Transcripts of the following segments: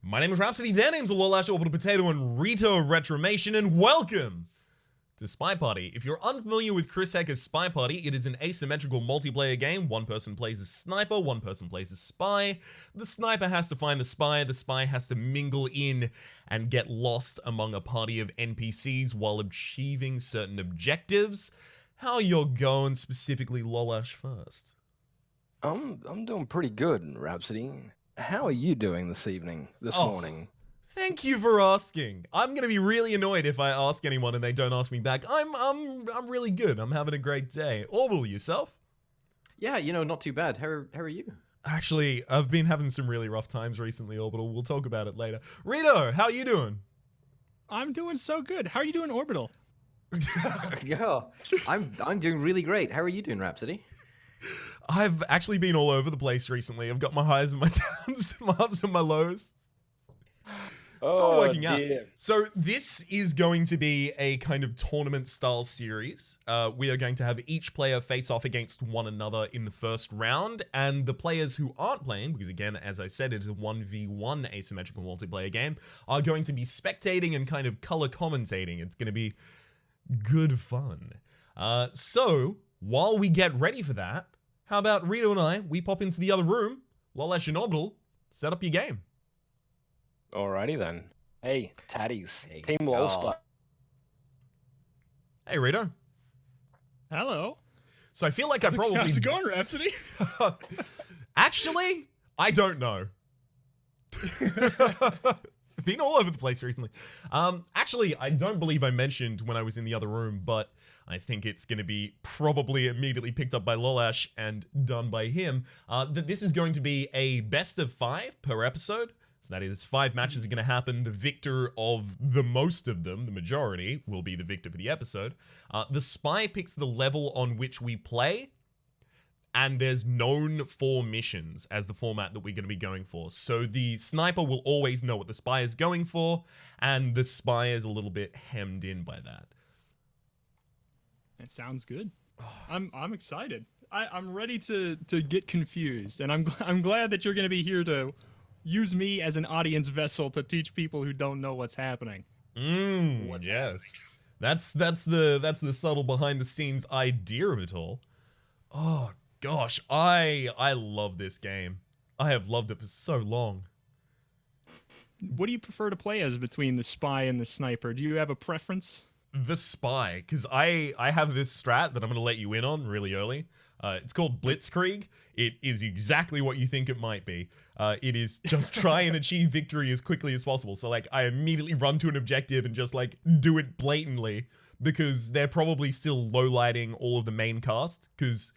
My name is Rhapsody, their names are Lollash, Orbital Potato, and Reto Retromation, and welcome to SpyParty. If you're unfamiliar with Chris Hecker's SpyParty, it is an asymmetrical multiplayer game. One person plays as sniper, one person plays as spy. The sniper has to find the spy has to mingle in and get lost among a party of NPCs while achieving certain objectives. How you're going specifically, Lollash, first? I'm doing pretty good, Rhapsody. How are you doing this morning? Thank you for asking. I'm gonna be really annoyed if I ask anyone and they don't ask me back. I'm really good. I'm having a great day. Orbital, yourself? Yeah, not too bad. How are you? Actually, I've been having some really rough times recently, Orbital. We'll talk about it later. Reto, how are you doing? I'm doing so good. How are you doing, Orbital? Yeah, I'm doing really great. How are you doing, Rhapsody? I've actually been all over the place recently. I've got my highs and my downs, my ups and my lows. It's all working out. So this is going to be a kind of tournament style series. We are going to have each player face off against one another in the first round, and the players who aren't playing, because again, as I said, it is a 1v1 asymmetrical multiplayer game, are going to be spectating and kind of color commentating. It's going to be good fun. So while we get ready for that, how about Reto and we pop into the other room, Lollash and Orbital, set up your game. Alrighty then. Hey, Tatties. Hey. Team Lollash. Hey, Reto. Hello. So I feel like I probably... How's it going, Rhapsody? Actually, I don't know. Been all over the place recently. Actually, I don't believe I mentioned when I was in the other room, but I think it's going to be probably immediately picked up by Lollash and done by him, that this is going to be a best of 5 per episode. So that is 5 matches are going to happen. The victor of the most of them, the majority, will be the victor for the episode. The spy picks the level on which we play, and there's known 4 missions as the format that we're going to be going for. So the sniper will always know what the spy is going for, and the spy is a little bit hemmed in by that. That sounds good. I'm excited. I'm ready to get confused, and I'm glad that you're going to be here to use me as an audience vessel to teach people who don't know what's happening. Yes. Happening. That's the subtle behind the scenes idea of it all. Oh gosh, I love this game. I have loved it for so long. What do you prefer to play as between the spy and the sniper? Do you have a preference? The spy, because I have this strat that I'm going to let you in on really early. It's called Blitzkrieg. It is exactly what you think it might be. It is just try and achieve victory as quickly as possible. So like I immediately run to an objective and just like do it blatantly, because they're probably still low-lighting all of the main cast, because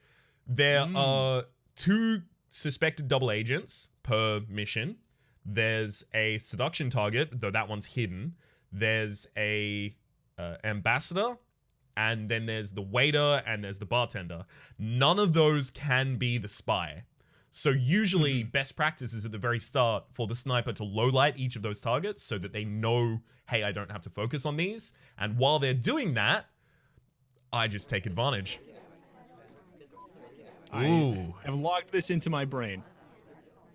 there are 2 suspected double agents per mission. There's a seduction target, though that one's hidden. There's a ambassador, and then there's the waiter, and there's the bartender. None of those can be the spy. So usually best practice is at the very start for the sniper to low light each of those targets so that they know, hey, I don't have to focus on these. And while they're doing that, I just take advantage. I have logged this into my brain.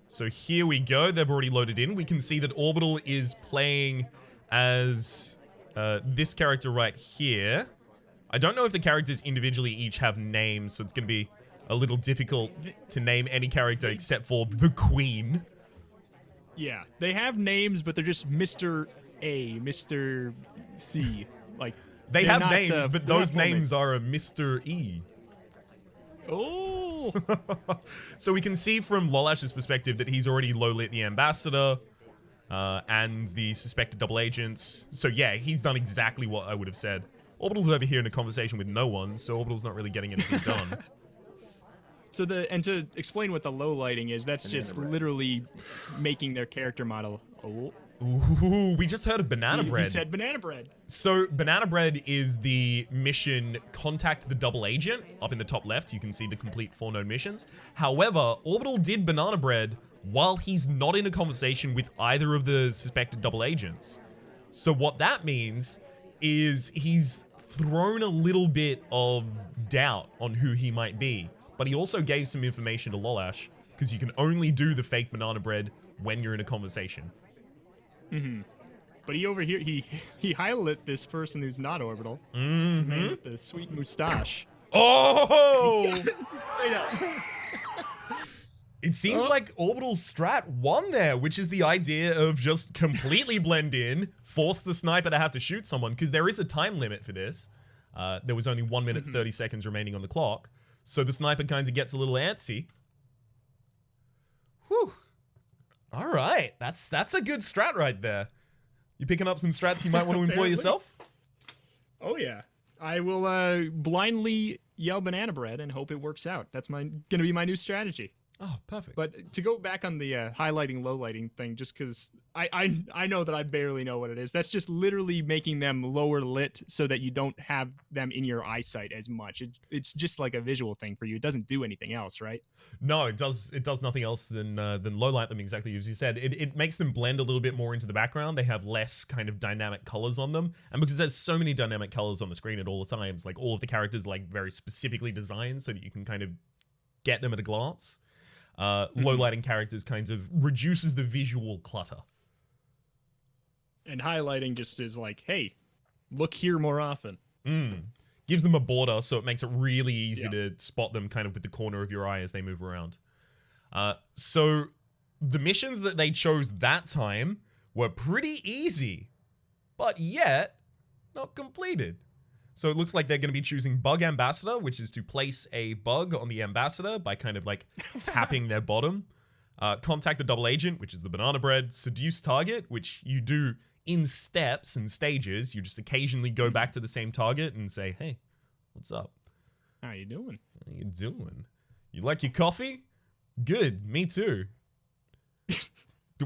So here we go. They've already loaded in. We can see that Orbital is playing as this character right here. I don't know if the characters individually each have names, so it's going to be a little difficult to name any character except for the Queen. Yeah, they have names, but they're just Mr. A, Mr. C. Like they have not, names, but those names names. are a Mr. E. Oh. So we can see from Lollash's perspective that he's already low-lit the ambassador and the suspected double agents. So yeah, he's done exactly what I would have said. Orbital's over here in a conversation with no one, so Orbital's not really getting anything done. So to explain what the low lighting is, that's just literally making their character model. Oh. Ooh, we just heard of Banana Bread. You said Banana Bread. So Banana Bread is the mission contact the double agent. Up in the top left, you can see the complete 4 known missions. However, Orbital did Banana Bread while he's not in a conversation with either of the suspected double agents. So what that means is he's thrown a little bit of doubt on who he might be. But he also gave some information to Lollash, because you can only do the fake Banana Bread when you're in a conversation. Mm-hmm. But he highlit this person who's not orbital. Mm-hmm. Man with the sweet mustache. Oh! Straight up. It seems Oh. like Orbital's strat won there, which is the idea of just completely blend in, force the sniper to have to shoot someone, because there is a time limit for this. There was only 1 minute 30 seconds remaining on the clock, so the sniper kind of gets a little antsy. Whew. All right, that's a good strat right there. You picking up some strats you might want to employ Apparently. yourself? Oh yeah. I will blindly yell banana bread and hope it works out. That's gonna be my new strategy. Oh, perfect. But to go back on the highlighting, lowlighting thing, just because I know that I barely know what it is. That's just literally making them lower lit so that you don't have them in your eyesight as much. It's just like a visual thing for you. It doesn't do anything else, right? No, it does nothing else than low light them, exactly as you said. It makes them blend a little bit more into the background. They have less kind of dynamic colors on them. And because there's so many dynamic colors on the screen at all the times, like all of the characters like very specifically designed so that you can kind of get them at a glance. Low lighting characters kind of reduces the visual clutter. And highlighting just is like, hey, look here more often. Gives them a border, so it makes it really easy to spot them kind of with the corner of your eye as they move around. So the missions that they chose that time were pretty easy, but yet not completed. So it looks like they're going to be choosing Bug Ambassador, which is to place a bug on the ambassador by kind of like tapping their bottom. Contact the double agent, which is the banana bread. Seduce target, which you do in steps and stages. You just occasionally go back to the same target and say, hey, what's up? How you doing? How you doing? You like your coffee? Good, me too.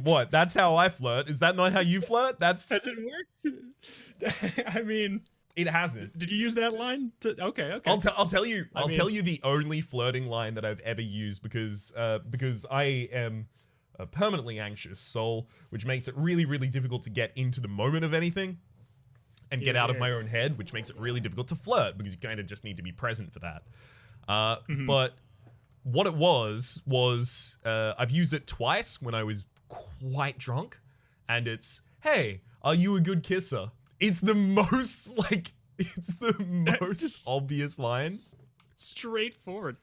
What? That's how I flirt. Is that not how you flirt? That's... Has it worked? I mean... It hasn't. Did you use that line? Okay. I'll tell you. I'll tell you the only flirting line that I've ever used because I am a permanently anxious soul, which makes it really, really difficult to get into the moment of anything and get out of my own head, which makes it really difficult to flirt because you kind of just need to be present for that. But what it was I've used it twice when I was quite drunk, and it's, hey, are you a good kisser? It's the most, like, it's the most obvious line. Straightforward.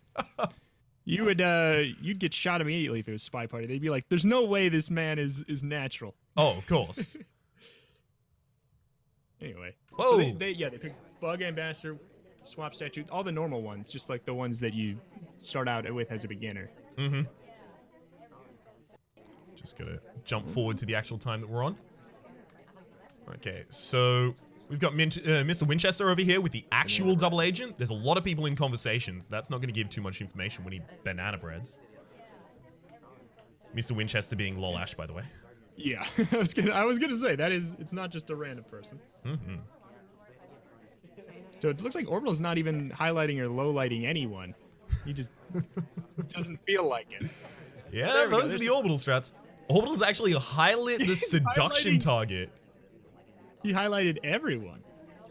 You'd get shot immediately if it was Spy Party. They'd be like, there's no way this man is natural. Oh, of course. Anyway. Whoa. So they picked Bug Ambassador, Swap Statue, all the normal ones, just like the ones that you start out with as a beginner. Just gonna jump forward to the actual time that we're on. Okay, so we've got Mr. Winchester over here with the actual double agent. There's a lot of people in conversations. That's not going to give too much information when he banana breads. Mr. Winchester being Lollash, by the way. Yeah, I was gonna say it's not just a random person. So it looks like Orbital's not even highlighting or lowlighting anyone. He just doesn't feel like it. Yeah, those are the Orbital strats. Orbital's actually highlight the seduction target. He highlighted everyone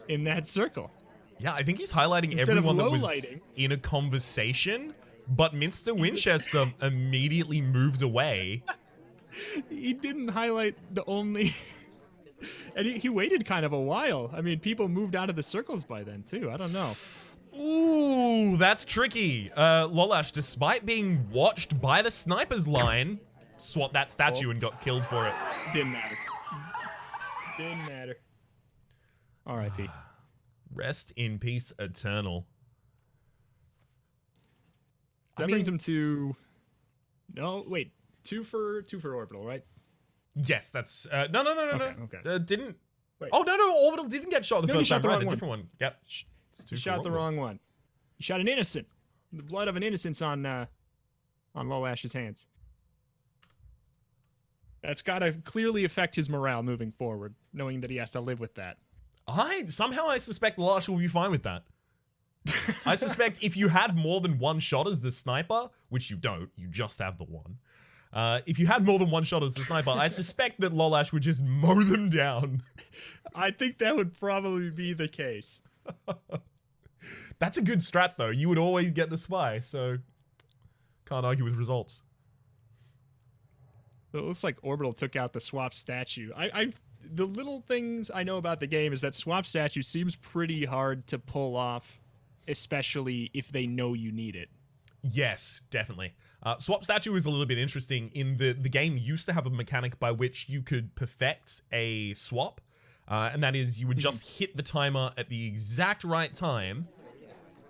in that circle. Yeah, I think he's highlighting Instead everyone of that was low-lighting. in a conversation, but Mr. Winchester immediately moves away. He didn't highlight the only... And he waited kind of a while. I mean, people moved out of the circles by then, too. I don't know. Ooh, that's tricky. Lollash, despite being watched by the sniper's line, swapped that statue and got killed for it. Didn't matter. Didn't matter. R.I.P. Rest in peace, Eternal. That brings him to... No, wait. Two for Orbital, right? Yes, that's... No. Okay. Didn't... Wait. Oh, no, Orbital didn't get shot the No, he first shot time, the right? wrong The one. different one. Yep. It's two He for shot the Orbital. wrong one. He shot an innocent. The blood of an innocence on Lollash's hands. That's got to clearly affect his morale moving forward, knowing that he has to live with that. Somehow I suspect Lollash will be fine with that. I suspect if you had more than one shot as the sniper, which you don't, you just have the one. If you had more than one shot as the sniper, I suspect that Lollash would just mow them down. I think that would probably be the case. That's a good strat, though. You would always get the spy, so can't argue with results. It looks like Orbital took out the swap statue. The little things I know about the game is that swap statue seems pretty hard to pull off, especially if they know you need it. Yes, definitely. Swap statue is a little bit interesting in the game used to have a mechanic by which you could perfect a swap, and that is you would just hit the timer at the exact right time,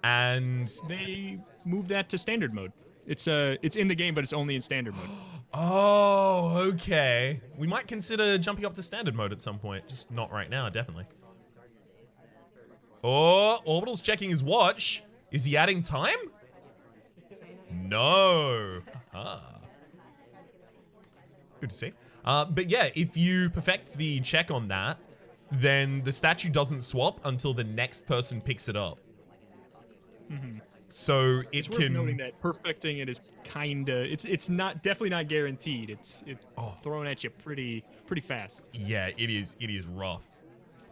and They moved that to standard mode. It's in the game, but it's only in standard mode. oh, okay. We might consider jumping up to standard mode at some point, just not right now, definitely. Oh, Orbital's checking his watch. Is he adding time? No. Good to see. But yeah, if you perfect the check on that, then the statue doesn't swap until the next person picks it up. So it It's can. worth noting that perfecting it is kinda. It's not definitely not guaranteed. It's thrown at you pretty fast. Yeah, it is. It is rough.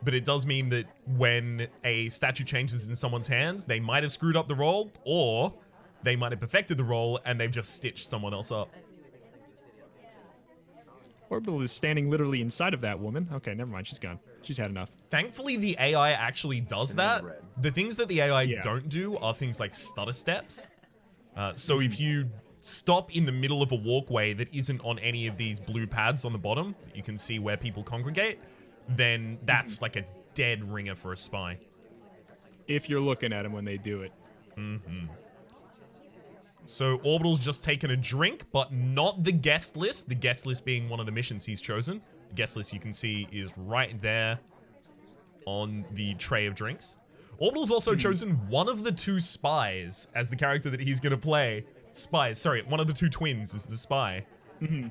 But it does mean that when a statue changes in someone's hands, they might have screwed up the roll, or they might have perfected the roll and they've just stitched someone else up. Orbital is standing literally inside of that woman. Okay, never mind. She's gone. She's had enough. Thankfully, the AI actually does that. The things that the AI Yeah. don't do are things like stutter steps. So if you stop in the middle of a walkway that isn't on any of these blue pads on the bottom, you can see where people congregate, then that's like a dead ringer for a spy. If you're looking at them when they do it. So Orbital's just taken a drink, but not the guest list. The guest list being one of the missions he's chosen. The guest list you can see is right there on the tray of drinks. Orbital's also chosen one of the two spies as the character that he's going to play. Spies, sorry, one of the two twins is the spy. You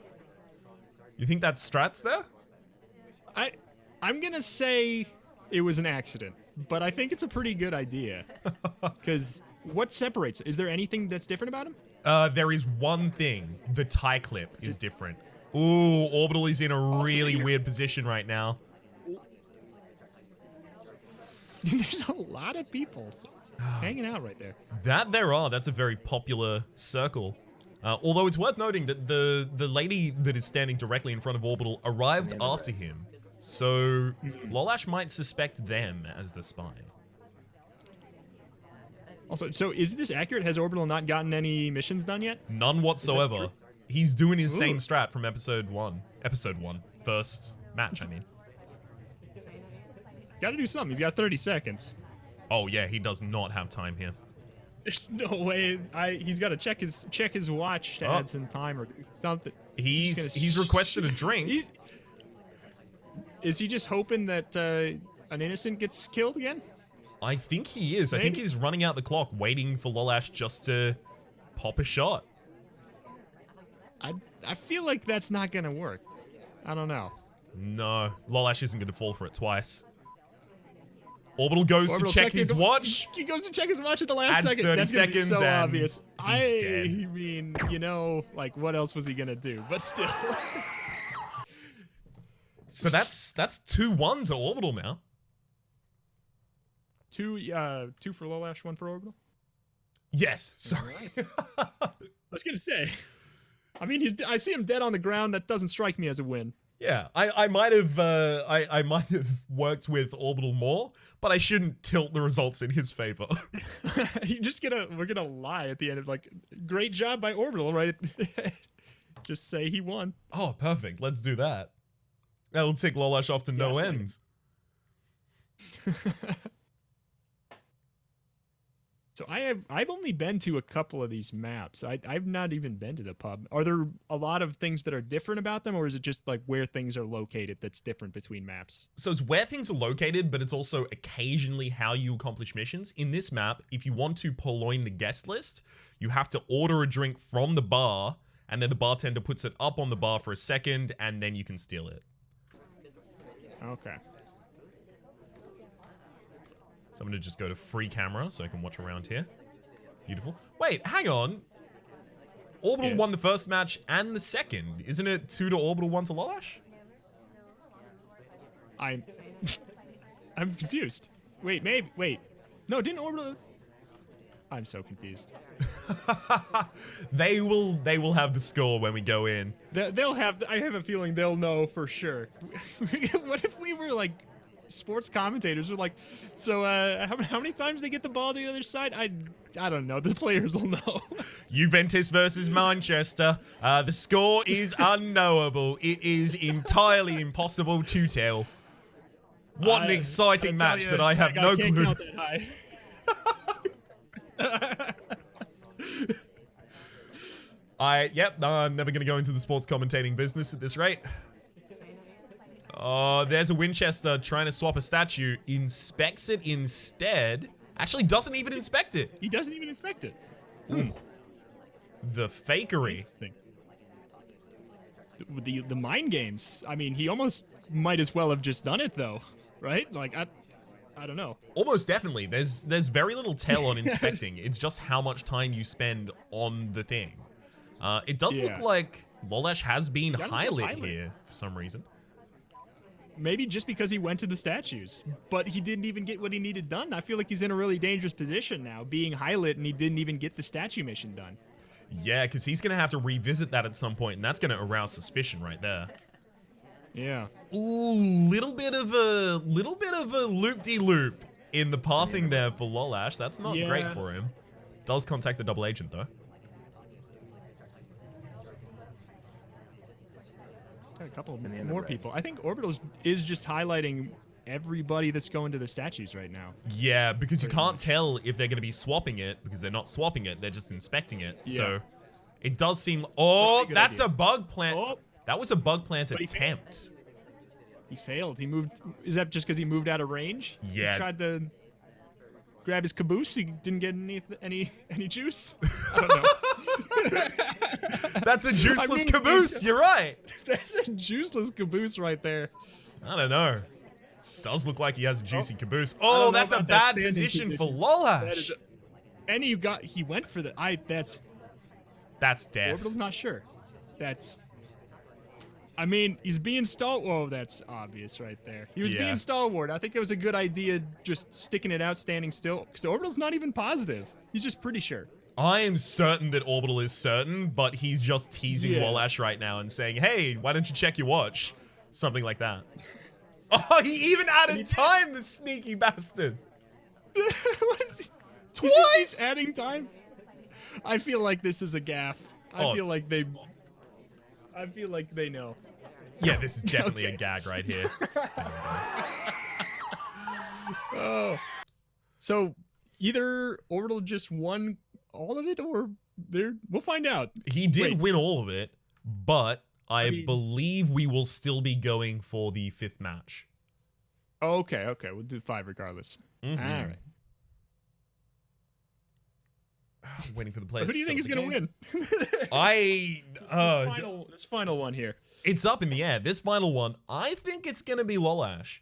think that's strats there? I'm gonna say it was an accident, but I think it's a pretty good idea. Because what separates? Is there anything that's different about him? There is one thing. The tie clip is different. Ooh, Orbital is in a really weird position right now. There's a lot of people hanging out right there. That there are. That's a very popular circle. Although it's worth noting that the lady that is standing directly in front of Orbital arrived after him. So Lollash might suspect them as the spy. Also, so is this accurate? Has Orbital not gotten any missions done yet? None whatsoever. He's doing his same Ooh. strat from episode 1. Episode 1. First match, I mean. Gotta do something. He's got 30 seconds. Oh yeah, he does not have time here. There's no way. He's got to check his watch to add some time or do something. He's requested a drink. Is he just hoping that an innocent gets killed again? I think he is. I think he's running out the clock, waiting for Lollash just to pop a shot. I feel like that's not gonna work. I don't know. No, Lollash isn't going to fall for it twice. Orbital goes Orbital to check checking- his watch. He goes to check his watch at the last Adds second. 30 That's gonna be seconds so and obvious. he's dead. I mean, you know, like what else was he gonna do? But still. So that's 2-1 to Orbital now. Two for Lollash, one for Orbital. Yes. Sorry. I was gonna say. I mean, I see him dead on the ground. That doesn't strike me as a win. Yeah, I might have I might have worked with Orbital more, but I shouldn't tilt the results in his favor. We're gonna lie at the end of like, great job by Orbital, right? Just say he won. Oh, perfect. Let's do that. That'll tick Lollash off to no Yes, end. So I've only been to a couple of these maps. I've not even been to the pub. Are there a lot of things that are different about them, or is it just like where things are located that's different between maps? So it's where things are located, but it's also occasionally how you accomplish missions. In this map, if you want to purloin the guest list, you have to order a drink from the bar, and then the bartender puts it up on the bar for a second, and then you can steal it. Okay. So I'm going to just go to free camera so I can watch around here. Beautiful. Wait, hang on. Orbital won the first match and the second. Isn't it 2 to Orbital, 1 to Lollash? I'm confused. Wait. No, didn't Orbital... I'm so confused. They will have the score when we go in. They'll have. I have a feeling they'll know for sure. What if we were like sports commentators? We're like, so how many times they get the ball to the other side? I don't know. The players will know. Juventus versus Manchester. The score is unknowable. It is entirely impossible to tell. What an exciting match that I have no can't clue. count that high. I'm never gonna go into the sports commentating business at this rate. Oh, there's a Winchester trying to swap a statue. Inspects it instead. Actually doesn't even inspect it. He doesn't even inspect it. Ooh. The fakery. The mind games. I mean, he almost might as well have just done it though, right? Like I don't know. Almost definitely. There's very little tell on inspecting. It's just how much time you spend on the thing. It does look like Lollash has been highlit here for some reason. Maybe just because he went to the statues, but he didn't even get what he needed done. I feel like he's in a really dangerous position now, being highlit, and he didn't even get the statue mission done. Yeah, because he's gonna have to revisit that at some point, and that's gonna arouse suspicion right there. Yeah. Ooh, little bit of a loop-de-loop in the pathing there for Lollash. That's not great for him. Does contact the double agent though. Got a couple more people. I think Orbital is just highlighting everybody that's going to the statues right now. Yeah, because you can't tell if they're going to be swapping it because they're not swapping it. They're just inspecting it. Yeah. So it does seem... Oh, that's a bug plant. Oh. That was a bug plant attempt. He failed. He moved... Is that just because he moved out of range? Yeah. He tried to grab his caboose. He didn't get any juice. I don't know. That's a juiceless caboose. You're right. That's a juiceless caboose right there. I don't know. Does look like he has a juicy caboose. Oh, that's a bad position for Lollash. And he went for the... That's death. Orbital's not sure. I mean, he's being stalwart. Whoa, that's obvious right there. He was being stalwart. I think it was a good idea just sticking it out, standing still. Because Orbital's not even positive. He's just pretty sure. I am certain that Orbital is certain, but he's just teasing Lollash right now and saying, hey, why don't you check your watch? Something like that. Oh, he even added time, the sneaky bastard. What is he? Twice? He's adding time? I feel like this is a gaffe. I feel like they know. Yeah, this is definitely a gag right here. Oh. So either Orbital just won all of it, or we'll find out. He did win all of it, but I believe we will still be going for the 5th match. Okay, we'll do 5 regardless. Mm-hmm. All right. Waiting for the players. Who do you think is going to win? This final one here. It's up in the air. This final one, I think it's going to be Lollash.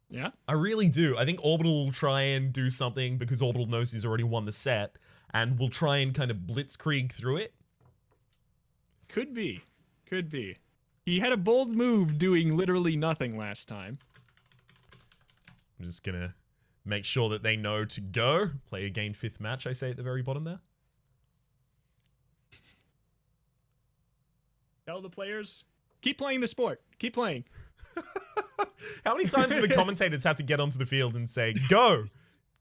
Yeah? I really do. I think Orbital will try and do something because Orbital knows he's already won the set, and will try and kind of blitzkrieg through it. Could be. He had a bold move doing literally nothing last time. I'm just going to make sure that they know to go. Play again 5th match, I say at the very bottom there. Tell the players, keep playing the sport. Keep playing. How many times do the commentators have to get onto the field and say, go?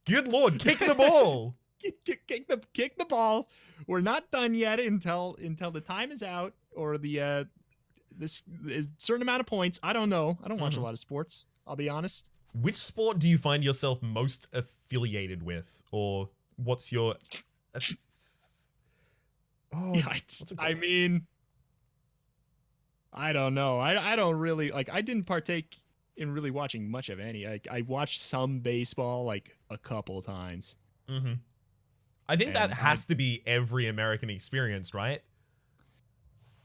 Good Lord, kick the ball. Kick the ball. We're not done yet until the time is out, or this is certain amount of points. I don't know. I don't watch a lot of sports, I'll be honest. Which sport do you find yourself most affiliated with? Or what's your... I mean... I don't know. I don't really... I didn't partake in really watching much of any. I watched some baseball, a couple times. Mm-hmm. I think that has to be every American experience, right?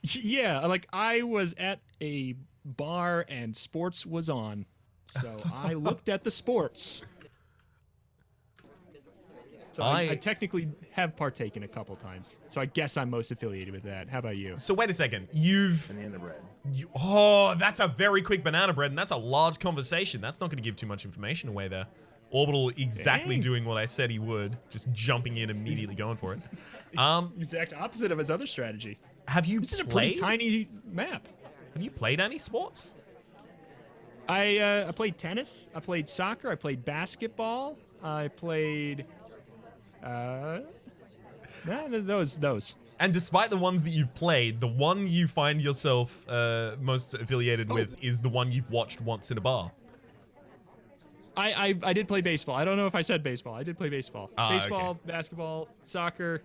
Yeah, I was at a bar and sports was on. So I looked at the sports. So I technically have partaken a couple times. So I guess I'm most affiliated with that. How about you? So wait a second. Banana bread. That's a very quick banana bread, and that's a large conversation. That's not going to give too much information away there. Orbital exactly Dang. doing what I said he would, just jumping in immediately going for it. Exact opposite of his other strategy. Have you This is a pretty played? tiny map. Have you played any sports? I played tennis. I played soccer. I played basketball. I played those. And despite the ones that you've played, the one you find yourself most affiliated with is the one you've watched once in a bar. I did play baseball. I don't know if I said baseball. I did play baseball. Baseball, okay. basketball, soccer.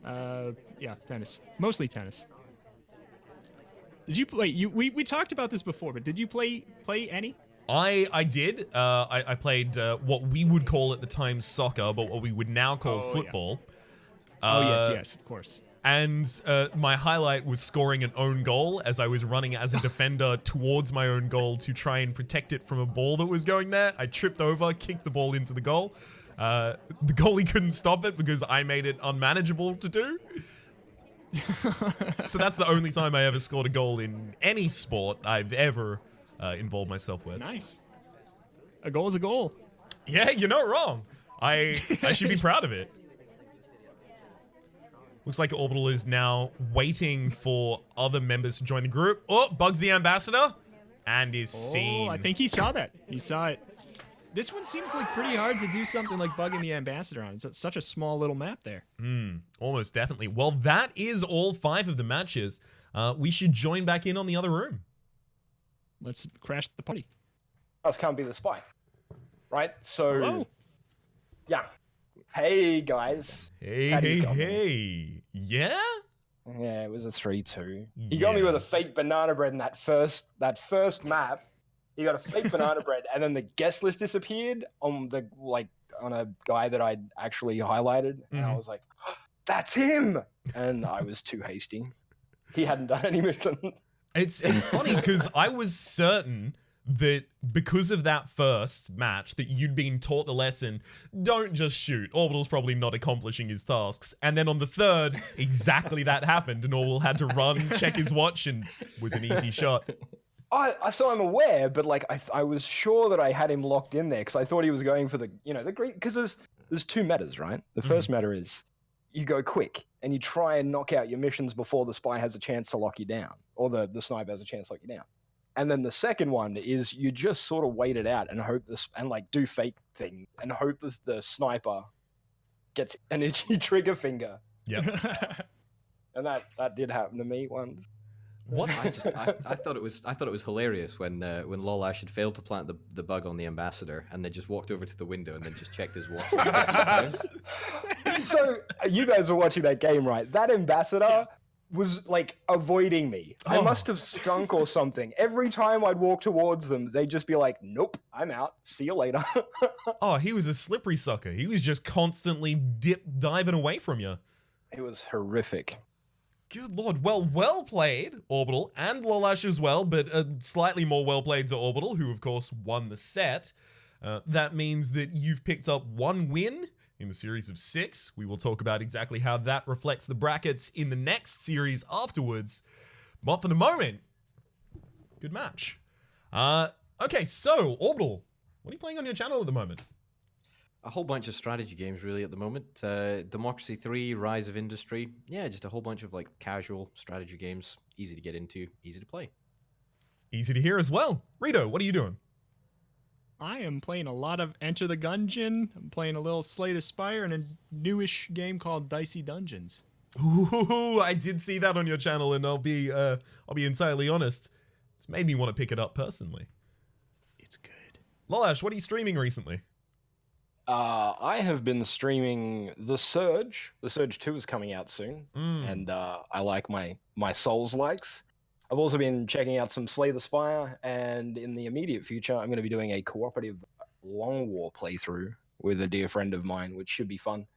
Yeah, tennis. Mostly tennis. Did you play? We talked about this before, but did you play any? I did. I played what we would call at the time soccer, but what we would now call football. Yes, of course. And my highlight was scoring an own goal as I was running as a defender towards my own goal to try and protect it from a ball that was going there. I tripped over, kicked the ball into the goal. The goalie couldn't stop it because I made it unmanageable to do. So that's the only time I ever scored a goal in any sport I've ever involved myself with. Nice. A goal is a goal. Yeah, you're not wrong. I should be proud of it. Looks like Orbital is now waiting for other members to join the group. Oh, Bugs the Ambassador. And is seen. I think he saw that. He saw it. This one seems like pretty hard to do something like bugging the Ambassador on. It's such a small little map there. Almost definitely. Well, that is all 5 of the matches. We should join back in on the other room. Let's crash the party. Else can't be the spy, right? So, Hello. yeah. Hey guys. Hey. Yeah? Yeah, it was a 3-2. He got me with a fake banana bread in that first map. He got a fake banana bread, and then the guest list disappeared on a guy that I'd actually highlighted, and I was like, oh, "That's him!" And I was too hasty. He hadn't done any mission. It's funny because I was certain that because of that first match that you'd been taught the lesson, don't just shoot. Orbital's probably not accomplishing his tasks. And then on the third, exactly that happened, and Orbital had to run, check his watch, and was an easy shot. So I'm aware, but like I was sure that I had him locked in there because I thought he was going for the green. Because there's 2 metas, right? The first meta is you go quick and you try and knock out your missions before the spy has a chance to lock you down, or the sniper has a chance to lock you down. And then the second one is you just sort of wait it out and hope do fake thing and hope the sniper gets an itchy trigger finger. Yep. And that did happen to me once. What? I thought it was hilarious when Lollash had failed to plant the bug on the Ambassador and then just walked over to the window and then just checked his watch. So you guys were watching that game, right? That Ambassador was like avoiding me. I must have stunk or something. Every time I'd walk towards them, they'd just be like, "Nope, I'm out. See you later." Oh, he was a slippery sucker. He was just constantly diving away from you. It was horrific. Good lord. Well played, Orbital, and Lollash as well, but slightly more well played to Orbital, who of course won the set. That means that you've picked up 1 win in the series of 6. We will talk about exactly how that reflects the brackets in the next series afterwards. But for the moment, good match. Okay, so Orbital, what are you playing on your channel at the moment? A whole bunch of strategy games really at the moment. Democracy 3, Rise of Industry. Yeah, just a whole bunch of like casual strategy games. Easy to get into, easy to play. Easy to hear as well. Reto, what are you doing? I am playing a lot of Enter the Gungeon. I'm playing a little Slay the Spire and a newish game called Dicey Dungeons. Ooh, I did see that on your channel, and I'll be entirely honest. It's made me want to pick it up personally. It's good. Lollash, what are you streaming recently? I have been streaming The Surge. The Surge 2 is coming out soon, and I like my Souls likes. I've also been checking out some Slay the Spire, and in the immediate future, I'm going to be doing a cooperative Long War playthrough with a dear friend of mine, which should be fun.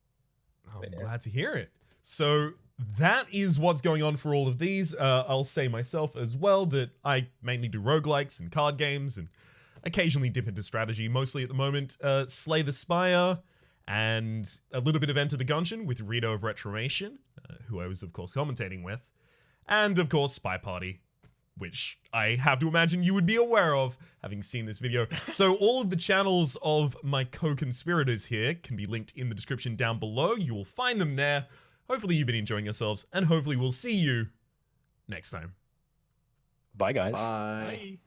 Oh, I'm glad to hear it. So that is what's going on for all of these. I'll say myself as well that I mainly do roguelikes and card games and occasionally dip into strategy. Mostly at the moment, Slay the Spire and a little bit of Enter the Gungeon with Reto of Retromation, who I was, of course, commentating with. And, of course, SpyParty which I have to imagine you would be aware of, having seen this video. So all of the channels of my co-conspirators here can be linked in the description down below. You will find them there. Hopefully you've been enjoying yourselves, and hopefully we'll see you next time. Bye, guys. Bye. Bye.